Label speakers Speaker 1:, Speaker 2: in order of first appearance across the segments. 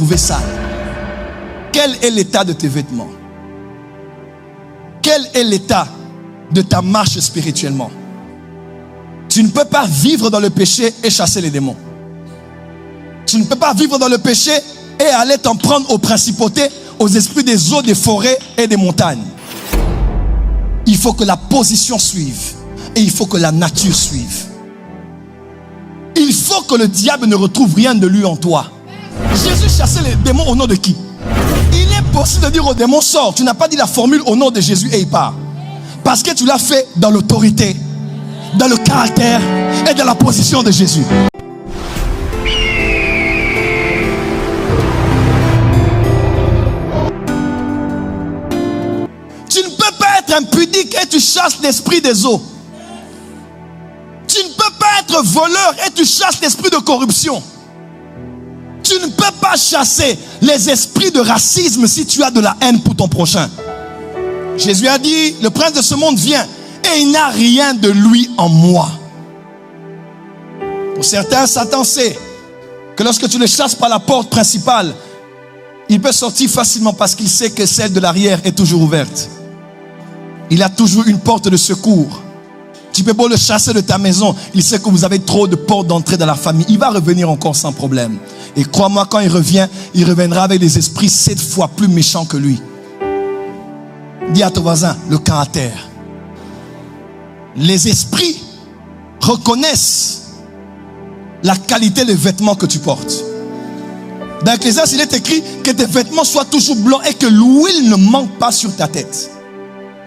Speaker 1: retrouvés sales. Quel est l'état de tes vêtements? Quel est l'état de ta marche spirituellement? Tu ne peux pas vivre dans le péché et chasser les démons. Tu ne peux pas vivre dans le péché et aller t'en prendre aux principautés, aux esprits des eaux, des forêts et des montagnes. Il faut que la position suive et il faut que la nature suive. Il faut que le diable ne retrouve rien de lui en toi. Jésus chassait les démons au nom de qui? Il est possible de dire aux démons sors. Tu n'as pas dit la formule au nom de Jésus et il part. Parce que tu l'as fait dans l'autorité, dans le caractère et dans la position de Jésus. Tu ne peux pas être impudique et tu chasses l'esprit des eaux. Tu ne peux pas être voleur et tu chasses l'esprit de corruption. Tu ne peux pas chasser les esprits de racisme si tu as de la haine pour ton prochain. Jésus a dit, le prince de ce monde vient et il n'a rien de lui en moi. Pour certains, Satan sait que lorsque tu le chasses par la porte principale, il peut sortir facilement parce qu'il sait que celle de l'arrière est toujours ouverte. Il a toujours une porte de secours. Tu peux beau le chasser de ta maison, il sait que vous avez trop de portes d'entrée dans la famille. Il va revenir encore sans problème. Et crois-moi, quand il revient, il reviendra avec des esprits 7 fois plus méchants que lui. Dis à ton voisin, le caractère. Les esprits reconnaissent la qualité des vêtements que tu portes. Dans Ecclésiaste, il est écrit que tes vêtements soient toujours blancs et que l'huile ne manque pas sur ta tête.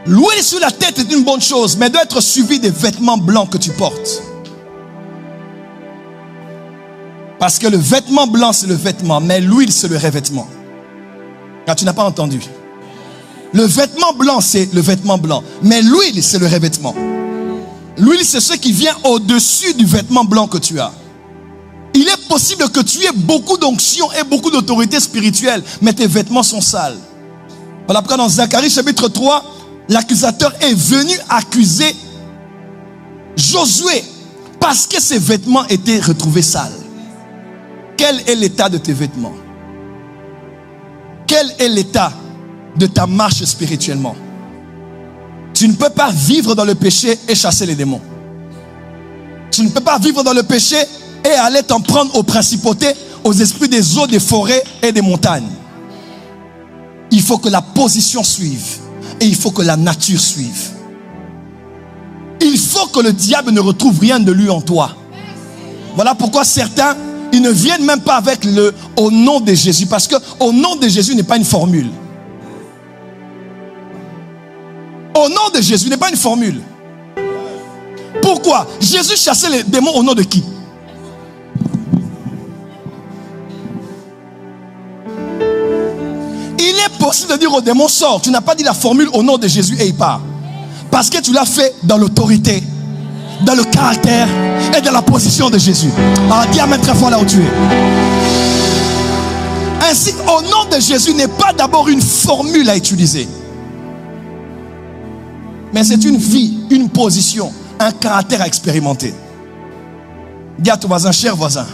Speaker 1: L'huile sur la tête est une bonne chose, mais doit être suivie des vêtements blancs que tu portes. Parce que le vêtement blanc, c'est le vêtement, mais l'huile, c'est le revêtement. Car tu n'as pas entendu. Le vêtement blanc, c'est le vêtement blanc, mais l'huile, c'est le revêtement. L'huile, c'est ce qui vient au-dessus du vêtement blanc que tu as. Il est possible que tu aies beaucoup d'onction et beaucoup d'autorité spirituelle, mais tes vêtements sont sales. Voilà pourquoi dans Zacharie chapitre 3, l'accusateur est venu accuser Josué parce que ses vêtements étaient retrouvés sales. Quel est l'état de tes vêtements? Quel est l'état de ta marche spirituellement? Tu ne peux pas vivre dans le péché et chasser les démons. Tu ne peux pas vivre dans le péché et aller t'en prendre aux principautés, aux esprits des eaux, des forêts et des montagnes. Il faut que la position suive et il faut que la nature suive. Il faut que le diable ne retrouve rien de lui en toi. Voilà pourquoi certains, ils ne viennent même pas avec le au nom de Jésus, parce que au nom de Jésus n'est pas une formule. Au nom de Jésus n'est pas une formule. Pourquoi? Jésus chassait les démons au nom de qui? Il est possible de dire aux démons sors. Tu n'as pas dit la formule au nom de Jésus et il part. Parce que tu l'as fait dans l'autorité, dans le caractère et dans la position de Jésus. Alors dis amen très fort là où tu es. Ainsi, au nom de Jésus n'est pas d'abord une formule à utiliser, mais c'est une vie, une position, un caractère à expérimenter. Dis à ton voisin, cher voisin,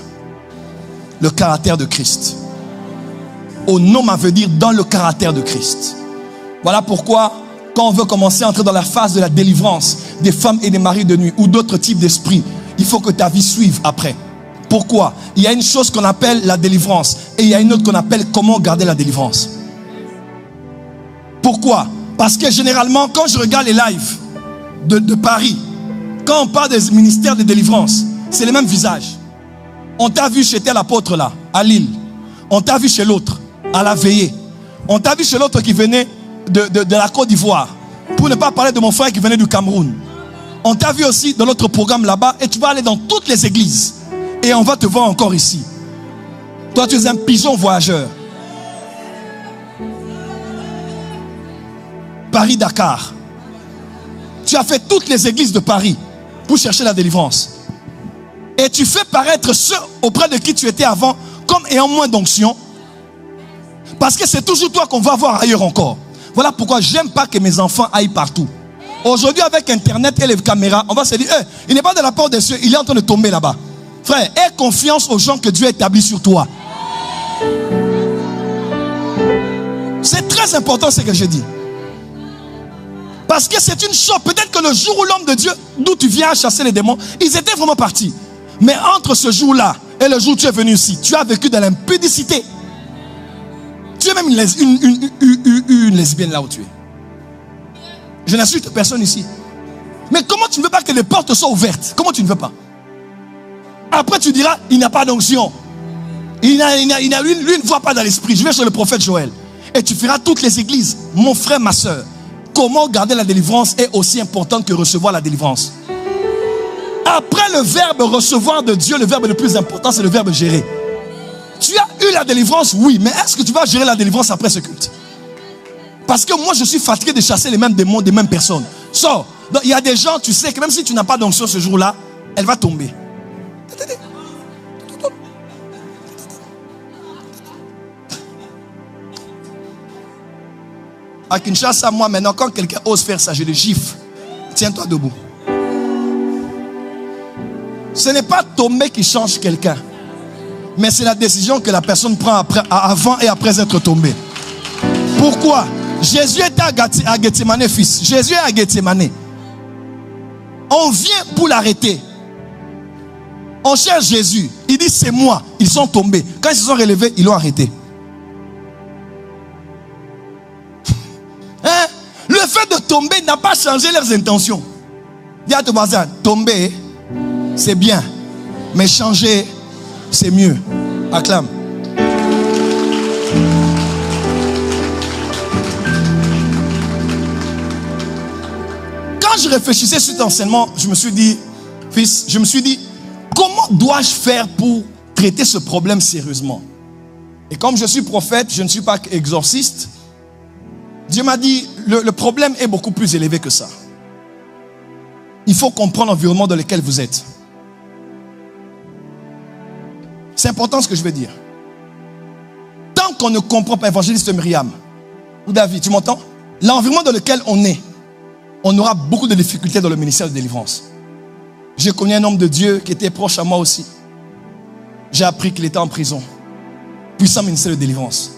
Speaker 1: le caractère de Christ. Au nom, ça veut dire dans le caractère de Christ. Voilà pourquoi, quand on veut commencer à entrer dans la phase de la délivrance des femmes et des maris de nuit ou d'autres types d'esprits, il faut que ta vie suive après. Pourquoi? Il y a une chose qu'on appelle la délivrance et il y a une autre qu'on appelle comment garder la délivrance. Pourquoi? Parce que généralement, quand je regarde les lives de Paris, quand on parle des ministères de délivrance, c'est les mêmes visages. On t'a vu chez tel apôtre là, à Lille. On t'a vu chez l'autre, à la veillée. On t'a vu chez l'autre qui venait de la Côte d'Ivoire. Pour ne pas parler de mon frère qui venait du Cameroun. On t'a vu aussi dans notre programme là-bas et tu vas aller dans toutes les églises. Et on va te voir encore ici. Toi, tu es un pigeon voyageur. Paris-Dakar. Tu as fait toutes les églises de Paris pour chercher la délivrance. Et tu fais paraître ceux auprès de qui tu étais avant comme ayant moins d'onction. Parce que c'est toujours toi qu'on va voir ailleurs encore. Voilà pourquoi j'aime pas que mes enfants aillent partout. Aujourd'hui, avec Internet et les caméras, on va se dire, il n'est pas de la porte des cieux, il est en train de tomber là-bas. Frère, aie confiance aux gens que Dieu a établis sur toi. très important ce que je dis. Parce que c'est une chose. Peut-être que le jour où l'homme de Dieu, d'où tu viens chasser les démons, ils étaient vraiment partis. Mais entre ce jour-là et le jour où tu es venu ici, tu as vécu dans l'impudicité. Tu es même une lesbienne là où tu es. Je n'insulte personne ici. Mais comment tu ne veux pas que les portes soient ouvertes? Comment tu ne veux pas? Après tu diras, il n'a pas d'onction. Lui ne voit pas dans l'esprit. Je vais sur le prophète Joël. Et tu feras toutes les églises. Mon frère, ma soeur, comment garder la délivrance est aussi important que recevoir la délivrance. Après le verbe recevoir de Dieu, le verbe le plus important, c'est le verbe gérer. Tu as eu la délivrance, oui, mais est-ce que tu vas gérer la délivrance après ce culte? Parce que moi, je suis fatigué de chasser les mêmes démons des mêmes personnes. Donc, il y a des gens, tu sais que même si tu n'as pas d'onction ce jour-là, elle va tomber. À Kinshasa, moi maintenant, quand quelqu'un ose faire ça, je le gifle. Tiens-toi debout. Ce n'est pas tomber qui change quelqu'un, mais c'est la décision que la personne prend avant et après être tombée. Pourquoi? Jésus était à Gethsemane, fils. Jésus est à Gethsemane. On vient pour l'arrêter. On cherche Jésus. Il dit c'est moi. Ils sont tombés. Quand ils se sont relevés, ils l'ont arrêté. Hein? Le fait de tomber n'a pas changé leurs intentions. Dis à ton voisin, tomber, c'est bien. Mais changer, c'est mieux. Acclame. Quand je réfléchissais sur cet enseignement, je me suis dit, fils, comment dois-je faire pour traiter ce problème sérieusement? Et comme je suis prophète, je ne suis pas exorciste. Dieu m'a dit, le problème est beaucoup plus élevé que ça. Il faut comprendre l'environnement dans lequel vous êtes. C'est important ce que je veux dire. Tant qu'on ne comprend pas, évangéliste Myriam ou David, tu m'entends? L'environnement dans lequel on est, on aura beaucoup de difficultés dans le ministère de délivrance. J'ai connu un homme de Dieu qui était proche à moi aussi. J'ai appris qu'il était en prison. Puissant ministère de délivrance.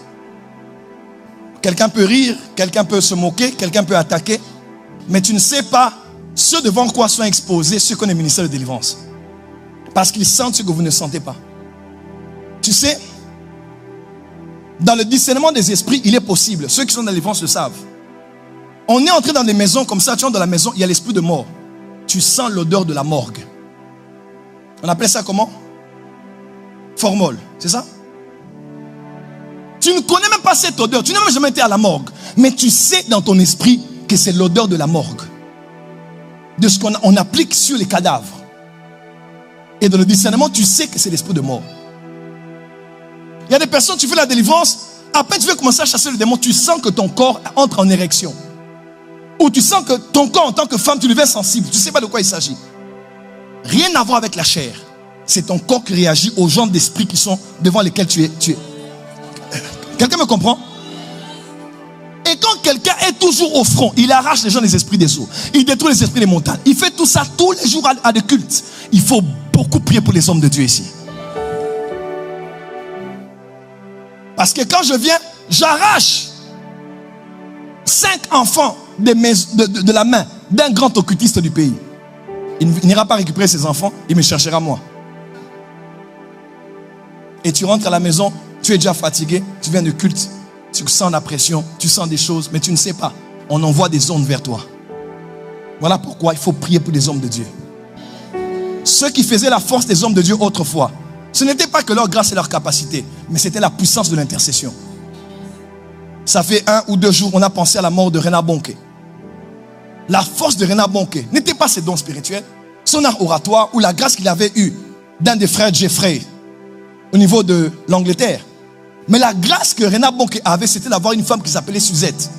Speaker 1: Quelqu'un peut rire, quelqu'un peut se moquer, quelqu'un peut attaquer. Mais tu ne sais pas ce devant quoi sont exposés ceux qu'on est ministère de délivrance. Parce qu'ils sentent ce que vous ne sentez pas. Tu sais, dans le discernement des esprits, il est possible. Ceux qui sont dans la délivrance le savent. On est entré dans des maisons comme ça, tu entres dans la maison, il y a l'esprit de mort. Tu sens l'odeur de la morgue. On appelle ça comment? Formol, c'est ça? Tu ne connais même pas cette odeur, tu n'as même jamais été à la morgue. Mais tu sais dans ton esprit que c'est l'odeur de la morgue. De ce qu'on applique sur les cadavres. Et dans le discernement, tu sais que c'est l'esprit de mort. Il y a des personnes, tu fais la délivrance, après tu veux commencer à chasser le démon, tu sens que ton corps entre en érection. Ou tu sens que ton corps en tant que femme, tu deviens sensible. Tu ne sais pas de quoi il s'agit. Rien à voir avec la chair. C'est ton corps qui réagit aux gens d'esprit qui sont devant lesquels tu es. Quelqu'un me comprend? Et quand quelqu'un est toujours au front, il arrache les gens des esprits des eaux. Il détruit les esprits des montagnes. Il fait tout ça tous les jours à des cultes. Il faut beaucoup prier pour les hommes de Dieu ici. Parce que quand je viens, j'arrache 5 enfants de la main d'un grand occultiste du pays. Il n'ira pas récupérer ses enfants, il me cherchera moi. Et tu rentres à la maison, tu es déjà fatigué, tu viens de culte, tu sens la pression, tu sens des choses, mais tu ne sais pas. On envoie des ondes vers toi. Voilà pourquoi il faut prier pour les hommes de Dieu. Ceux qui faisaient la force des hommes de Dieu autrefois, ce n'était pas que leur grâce et leur capacité, mais c'était la puissance de l'intercession. Ça fait 1 ou 2 jours, on a pensé à la mort de Reinhard Bonnke. La force de Reinhard Bonnke n'était pas ses dons spirituels, son art oratoire ou la grâce qu'il avait eue d'un des frères Jeffrey au niveau de l'Angleterre. Mais la grâce que Reinhard Bonnke avait, c'était d'avoir une femme qui s'appelait Suzette.